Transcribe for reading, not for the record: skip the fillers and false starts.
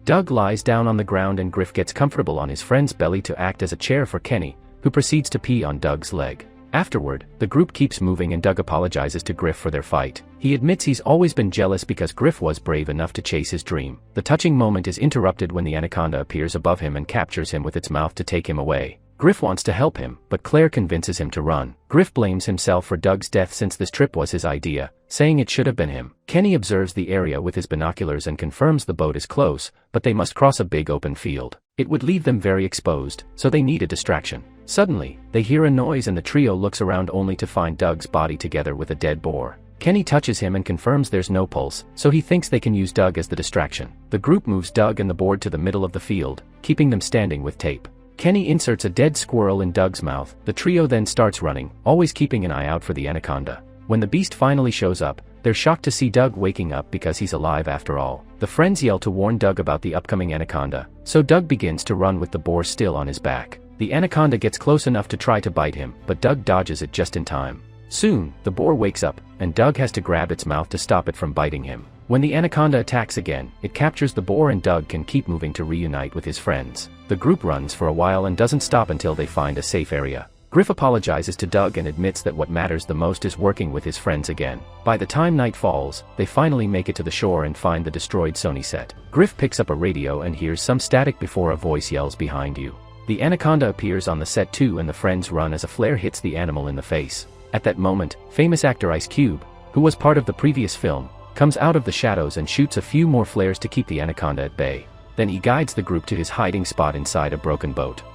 Doug lies down on the ground and Griff gets comfortable on his friend's belly to act as a chair for Kenny, who proceeds to pee on Doug's leg. Afterward, the group keeps moving and Doug apologizes to Griff for their fight. He admits he's always been jealous because Griff was brave enough to chase his dream. The touching moment is interrupted when the anaconda appears above him and captures him with its mouth to take him away. Griff wants to help him, but Claire convinces him to run. Griff blames himself for Doug's death since this trip was his idea, saying it should have been him. Kenny observes the area with his binoculars and confirms the boat is close, but they must cross a big open field. It would leave them very exposed, so they need a distraction. Suddenly, they hear a noise and the trio looks around only to find Doug's body together with a dead boar. Kenny touches him and confirms there's no pulse, so he thinks they can use Doug as the distraction. The group moves Doug and the board to the middle of the field, keeping them standing with tape. Kenny inserts a dead squirrel in Doug's mouth. The trio then starts running, always keeping an eye out for the anaconda. When the beast finally shows up, they're shocked to see Doug waking up because he's alive after all. The friends yell to warn Doug about the upcoming anaconda, so Doug begins to run with the boar still on his back. The anaconda gets close enough to try to bite him, but Doug dodges it just in time. Soon, the boar wakes up, and Doug has to grab its mouth to stop it from biting him. When the anaconda attacks again, it captures the boar and Doug can keep moving to reunite with his friends. The group runs for a while and doesn't stop until they find a safe area. Griff apologizes to Doug and admits that what matters the most is working with his friends again. By the time night falls, they finally make it to the shore and find the destroyed Sony set. Griff picks up a radio and hears some static before a voice yells behind you. The anaconda appears on the set too and the friends run as a flare hits the animal in the face. At that moment, famous actor Ice Cube, who was part of the previous film, comes out of the shadows and shoots a few more flares to keep the anaconda at bay. Then he guides the group to his hiding spot inside a broken boat.